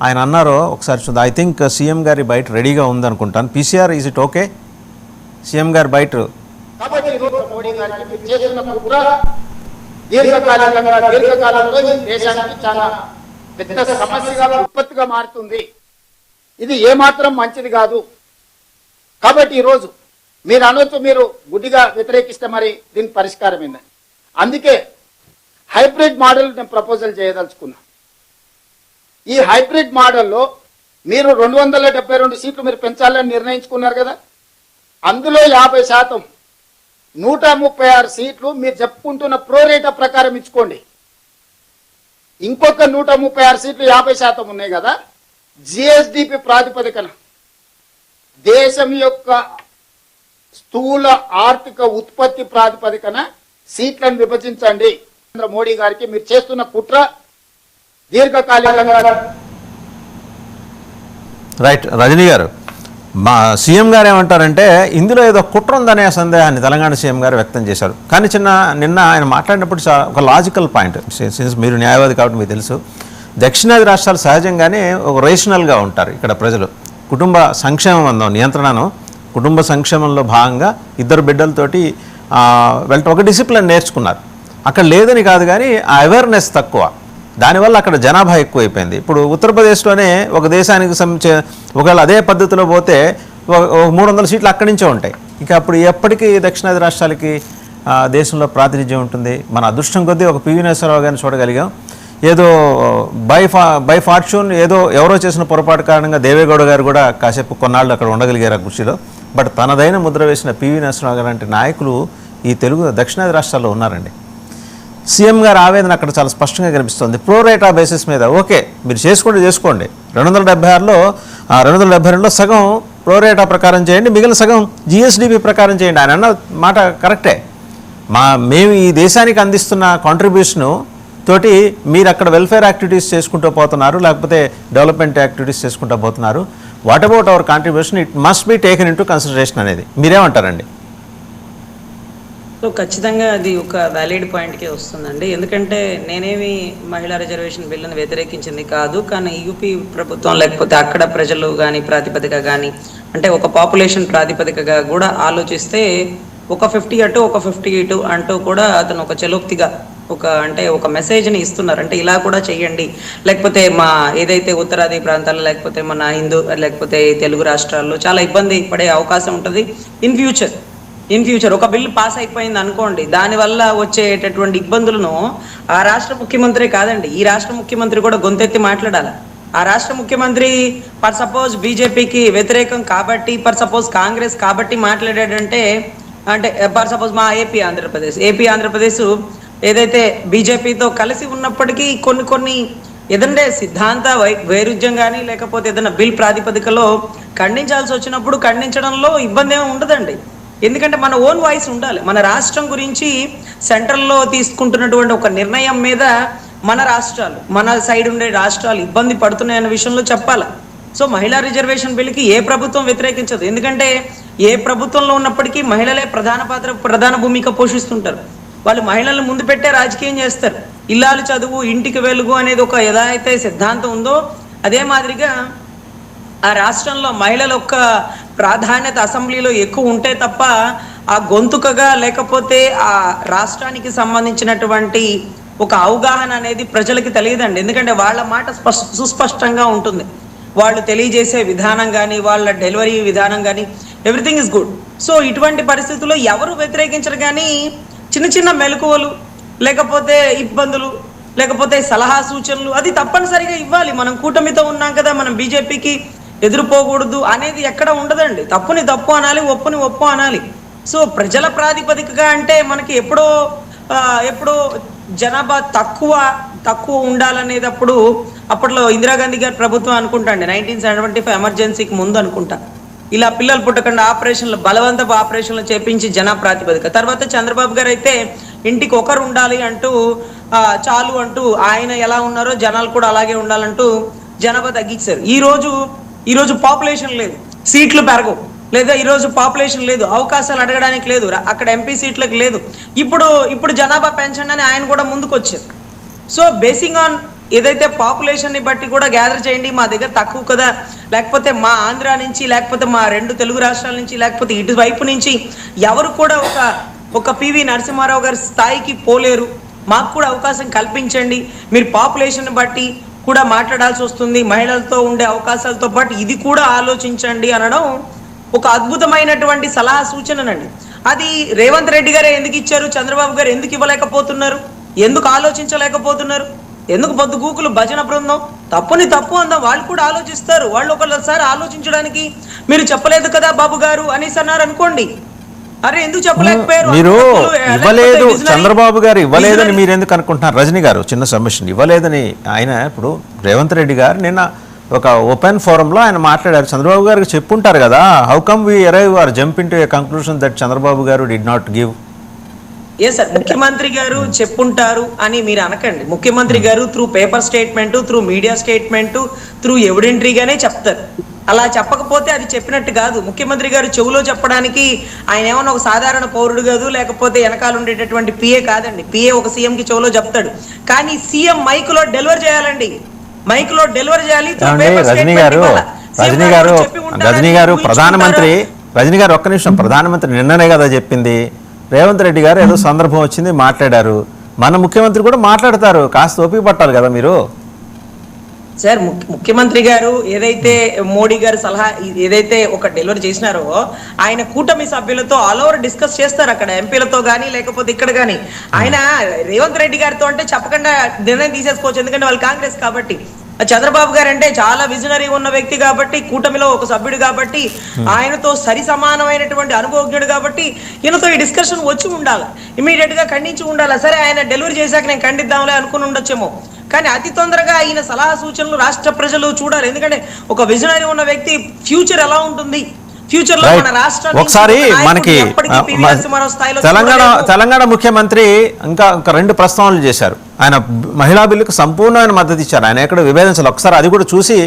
ఆయన అన్నారో ఒకసారి చూద్దాం. ఐ థింక్ సీఎం గారి బయట రెడీగా ఉందనుకుంటాను. PCR is it okay? CM గారి బయట కాబట్టి మోడీ గారికి మీరు చేస్తున్న కుట్ర దీర్ఘకాలంలో ఈ దేశానికి చాలా పెద్ద సమస్యగా ఉత్పత్తిగా మారుతుంది. ఇది ఏమాత్రం మంచిది కాదు. కాబట్టి ఈరోజు మీరు అనొచ్చు, మీరు గుడ్డిగా వ్యతిరేకిస్తే మరి దీని పరిష్కారం ఏందని. అందుకే హైబ్రిడ్ మోడల్ నేను ప్రపోజల్ చేయదలుచుకున్నా. ఈ హైబ్రిడ్ మోడల్లో మీరు 272 సీట్లు మీరు పెంచాలని నిర్ణయించుకున్నారు కదా, అందులో 50%, 136 సీట్లు మీరు చెప్పుకుంటున్న ప్రోరేటా ప్రకారం ఇచ్చుకోండి. ఇంకొక 136 సీట్లు 50% ఉన్నాయి కదా, జిఎస్డిపి ప్రాతిపదికన దేశం యొక్క స్థూల ఆర్థిక ఉత్పత్తి ప్రాతిపదికన సీట్లను విభజించండి. నరేంద్ర మోడీ గారికి మీరు చేస్తున్న కుట్ర దీర్ఘకాలికంగా. రైట్. రజనీ గారు, మా సీఎం గారు ఏమంటారంటే ఇందులో ఏదో కుట్ర ఉందనే సందేహాన్ని తెలంగాణ సీఎం గారు వ్యక్తం చేశారు. కానీ నిన్న ఆయన మాట్లాడినప్పుడు ఒక లాజికల్ పాయింట్, సిన్స్ మీరు న్యాయవాది కాబట్టి మీకు తెలుసు, దక్షిణాది రాష్ట్రాలు సహజంగానే ఒక రేషనల్గా ఉంటారు. ఇక్కడ ప్రజలు కుటుంబ సంక్షేమం అందాం నియంత్రణను, కుటుంబ సంక్షేమంలో భాగంగా ఇద్దరు బిడ్డలతోటి ఒక డిసిప్లిన్ నేర్చుకున్నారు. అక్కడ లేదని కాదు, కానీ ఆ అవేర్నెస్ తక్కువ, దానివల్ల అక్కడ జనాభా ఎక్కువైపోయింది. ఇప్పుడు ఉత్తరప్రదేశ్లోనే ఒక దేశానికి ఒకవేళ అదే పద్ధతిలో పోతే 300 సీట్లు అక్కడి నుంచే ఉంటాయి. ఇక అప్పుడు ఎప్పటికీ దక్షిణాది రాష్ట్రాలకి దేశంలో ప్రాతినిధ్యం ఉంటుంది. మన అదృష్టం కొద్దీ ఒక పివి నరసింహారావు గారిని చూడగలిగాం. ఏదో బై ఫార్చ్యూన్ ఎవరో చేసిన పొరపాటు కారణంగా దేవేగౌడ గారు కూడా కాసేపు కొన్నాళ్ళు అక్కడ ఉండగలిగారు ఆ కుర్చీలో. బట్ తనదైన ముద్ర వేసిన పివి నరసింహారావు గారు లాంటి నాయకులు ఈ దక్షిణాది రాష్ట్రాల్లో ఉన్నారండి. సీఎం గారి ఆవేదన అక్కడ చాలా స్పష్టంగా కనిపిస్తుంది. ప్రోరేటా బేసిస్ మీద ఓకే మీరు చేసుకోండి 276లో 272లో సగం ప్రోరేటా ప్రకారం చేయండి, మిగిలిన సగం జిఎస్డిపి ప్రకారం చేయండి. ఆయన అన్న మాట కరెక్టే. మేము ఈ దేశానికి అందిస్తున్న కాంట్రిబ్యూషను తోటి మీరు అక్కడ వెల్ఫేర్ యాక్టివిటీస్ చేసుకుంటూ పోతున్నారు, లేకపోతే డెవలప్మెంట్ యాక్టివిటీస్ చేసుకుంటూ పోతున్నారు. What about our contribution, it must be taken in to consideration అనేది మీరేమంటారండి? సో ఖచ్చితంగా అది ఒక వ్యాలిడ్ పాయింట్కే వస్తుందండి. ఎందుకంటే నేనేమి మహిళా రిజర్వేషన్ బిల్లును వ్యతిరేకించింది కాదు, కానీ యూపీ ప్రభుత్వం లేకపోతే అక్కడ ప్రజలు కానీ ప్రాతిపదిక కానీ అంటే ఒక పాపులేషన్ ప్రాతిపదికగా కూడా ఆలోచిస్తే ఒక 50 అటు ఒక 50 ఇటు అంటూ కూడా అతను ఒక చలోక్తిగా ఒక మెసేజ్ని ఇస్తున్నారు. అంటే ఇలా కూడా చెయ్యండి, లేకపోతే మా ఏదైతే ఉత్తరాది ప్రాంతాల్లో లేకపోతే మన లేకపోతే తెలుగు రాష్ట్రాల్లో చాలా ఇబ్బంది పడే అవకాశం ఉంటుంది ఇన్ ఫ్యూచర్ ఒక బిల్లు పాస్ అయిపోయింది అనుకోండి, దానివల్ల వచ్చేటటువంటి ఇబ్బందులను ఆ రాష్ట్ర ముఖ్యమంత్రి కాదండి, ఈ రాష్ట్ర ముఖ్యమంత్రి కూడా గొంతెత్తి మాట్లాడాలి. ఆ రాష్ట్ర ముఖ్యమంత్రి ఫర్ సపోజ్ బీజేపీకి వ్యతిరేకం కాబట్టి, ఫర్ సపోజ్ కాంగ్రెస్ కాబట్టి మాట్లాడాడంటే, అంటే ఫర్ సపోజ్ మా ఏపీ ఆంధ్రప్రదేశ్ ఏదైతే బీజేపీతో కలిసి ఉన్నప్పటికీ కొన్ని ఏదంటే సిద్ధాంత వైరుధ్యం కానీ లేకపోతే ఏదైనా బిల్ ప్రాతిపదికలో ఖండించాల్సి వచ్చినప్పుడు ఖండించడంలో ఇబ్బంది ఏమి ఉండదండి. ఎందుకంటే మన ఓన్ వాయిస్ ఉండాలి. మన రాష్ట్రం గురించి సెంట్రల్లో తీసుకుంటున్నటువంటి ఒక నిర్ణయం మీద మన సైడ్ ఉండే రాష్ట్రాలు ఇబ్బంది పడుతున్నాయన్న విషయంలో చెప్పాలి. సో మహిళా రిజర్వేషన్ బిల్లుకి ఏ ప్రభుత్వం వ్యతిరేకించదు. ఎందుకంటే ఏ ప్రభుత్వంలో ఉన్నప్పటికీ మహిళలే ప్రధాన భూమిక పోషిస్తుంటారు. వాళ్ళు మహిళలను ముందు పెట్టే రాజకీయం చేస్తారు. ఇల్లాలు చదువు ఇంటికి వెలుగు అనేది ఒక ఏదైతే సిద్ధాంతం ఉందో అదే మాదిరిగా ఆ రాష్ట్రంలో మహిళల యొక్క ప్రాధాన్యత అసెంబ్లీలో ఎక్కువ ఉంటే తప్ప ఆ గొంతుకగా లేకపోతే ఆ రాష్ట్రానికి సంబంధించినటువంటి ఒక అవగాహన అనేది ప్రజలకి తెలియదండి. ఎందుకంటే వాళ్ళ మాట సుస్పష్టంగా ఉంటుంది. వాళ్ళు తెలియజేసే విధానం కానీ వాళ్ళ డెలివరీ విధానం కానీ ఎవ్రీథింగ్ ఇస్ గుడ్. సో ఇటువంటి పరిస్థితుల్లో ఎవరు వ్యతిరేకించరు, కానీ చిన్న మెలకువలు లేకపోతే ఇబ్బందులు లేకపోతే సలహా సూచనలు అది తప్పనిసరిగా ఇవ్వాలి. మనం కూటమితో ఉన్నాం కదా, మనం బీజేపీకి ఎదురుపోకూడదు అనేది ఎక్కడ ఉండదండి. తప్పుని తప్పు అనాలి, ఒప్పుని ఒప్పు అనాలి. సో ప్రజల ప్రాతిపదికగా అంటే మనకి ఎప్పుడో జనాభా తక్కువ ఉండాలనేటప్పుడు అప్పట్లో ఇందిరాగాంధీ గారి ప్రభుత్వం అనుకుంటా అండి 1975 ఎమర్జెన్సీకి ముందు అనుకుంటా, ఇలా పిల్లలు పుట్టకుండా బలవంతపు ఆపరేషన్లు చేపించి జనా ప్రాతిపదిక. తర్వాత చంద్రబాబు గారు అయితే ఇంటికి ఒకరు ఉండాలి అంటూ చాలు అంటూ ఆయన ఎలా ఉన్నారో జనాలు కూడా అలాగే ఉండాలంటూ జనాభా తగ్గించారు. ఈరోజు పాపులేషన్ లేదు, సీట్లు పెరగవు, లేదా ఈరోజు పాపులేషన్ లేదు, అవకాశాలు అడగడానికి లేదు, అక్కడ ఎంపీ సీట్లకు లేదు. ఇప్పుడు జనాభా పెంచండి అని ఆయన కూడా ముందుకు వచ్చారు. సో బేసింగ్ ఆన్ ఏదైతే పాపులేషన్ ని బట్టి కూడా గ్యాదర్ చేయండి, మా దగ్గర తక్కువ కదా, లేకపోతే మా ఆంధ్ర నుంచి, లేకపోతే మా 2 తెలుగు రాష్ట్రాల నుంచి, లేకపోతే ఇటువైపు నుంచి ఎవరు కూడా ఒక పివి నరసింహారావు గారి స్థాయికి పోలేరు, మాకు కూడా అవకాశం కల్పించండి, మీరు పాపులేషన్ బట్టి కూడా మాట్లాడాల్సి వస్తుంది, మహిళలతో ఉండే అవకాశాలతో పాటు ఇది కూడా ఆలోచించండి అనడం ఒక అద్భుతమైనటువంటి సలహా సూచననండి. అది రేవంత్ రెడ్డి గారే ఎందుకు ఇచ్చారు, చంద్రబాబు గారు ఎందుకు ఇవ్వలేకపోతున్నారు, ఎందుకు ఆలోచించలేకపోతున్నారు, ఎందుకు పొద్దుగూకులు భజన బృందం తప్పుని తప్పు అందాం, వాళ్ళు కూడా ఆలోచిస్తారు, వాళ్ళు ఒకసారి ఆలోచించడానికి మీరు చెప్పలేదు కదా బాబు గారు అనేసి అన్నారు అనుకోండి, అరే ఎందుకు చెప్పలేకపోయారు, మీరు ఇవ్వలేదు, చంద్రబాబు గారు ఇవ్వలేదని మీరు ఎందుకు అనుకుంటున్నారు? రజనీ గారు చిన్న సబ్మిషన్, ఇవ్వలేదని ఆయన ఇప్పుడు రేవంత్ రెడ్డి గారు నిన్న ఒక ఓపెన్ ఫోరంలో ఆయన మాట్లాడారు, చంద్రబాబు గారికి చెప్పుంటారు కదా, how come we arrive or jump in to a conclusion that Chandrababu గారు డిడ్ నాట్ గివ్. ఏ సార్, ముఖ్యమంత్రి గారు చెప్పుంటారు అని మీరు అనకండి. ముఖ్యమంత్రి గారు through paper statement, through media statement, through ఎవిడెంటరీగానే చెప్తారు. అలా చెప్పకపోతే అది చెప్పినట్టు కాదు. ముఖ్యమంత్రి గారు చెవులో చెప్పడానికి ఆయన ఏమన్నా ఒక సాధారణ పౌరుడు కాదు, లేకపోతే వెనకాల ఉండేటటువంటి పిఏ కాదండి. పిఏ ఒక సీఎంకి చెవులో చెప్తాడు, కానీ సీఎం మైక్లో డెలివర్ చేయాలండి, మైక్లో డెలివర్ చేయాలి. రజనీ గారు ప్రధానమంత్రి, రజనీ గారు ఒక్క నిమిషం, ప్రధానమంత్రి నిన్ననే కదా చెప్పింది, రేవంత్ రెడ్డి గారు ఏదో సందర్భం వచ్చింది మాట్లాడారు, మన ముఖ్యమంత్రి కూడా మాట్లాడతారు, కాస్త ఓపిక పట్టాలి కదా మీరు. సార్, ముఖ్యమంత్రి గారు ఏదైతే మోడీ గారు సలహా ఏదైతే ఒక డెలివరీ చేసినారో, ఆయన కూటమి సభ్యులతో ఆల్ ఓవర్ డిస్కస్ చేస్తారు, అక్కడ ఎంపీలతో కానీ లేకపోతే ఇక్కడ కానీ. ఆయన రేవంత్ రెడ్డి గారితో అంటే చెప్పకుండా నిర్ణయం తీసేసుకోవచ్చు, ఎందుకంటే వాళ్ళు కాంగ్రెస్ కాబట్టి. చంద్రబాబు గారు అంటే చాలా విజనరీ ఉన్న వ్యక్తి కాబట్టి, కూటమిలో ఒక సభ్యుడు కాబట్టి, ఆయనతో సరి సమానమైనటువంటి అనుభవజ్ఞుడు కాబట్టి ఈయనతో ఈ డిస్కషన్ వచ్చి ఉండాలి, ఇమీడియట్ గా ఖండించి ఉండాలి. సరే ఆయన డెలివరీ చేశాక నేను ఖండిద్దాంలే అనుకుని ఉండొచ్చేమో, కానీ అతి తొందరగా ఈయన సలహా సూచనలు రాష్ట్ర ప్రజలు చూడాలి. ఎందుకంటే ఒక విజనరీ ఉన్న వ్యక్తి ఫ్యూచర్ ఎలా ఉంటుంది, ఫ్యూచర్ లో మన రాష్ట్రాన్ని ఒకసారి మనకి తెలంగాణ ముఖ్యమంత్రి ఇంకా 2 ప్రస్తావనలు చేశారు, ఆయన మహిళా బిల్లుకు సంపూర్ణమైన మద్దతు ఇచ్చారు, ఆయన ఎక్కడ విభేదించాలి, ఒకసారి అది కూడా చూసి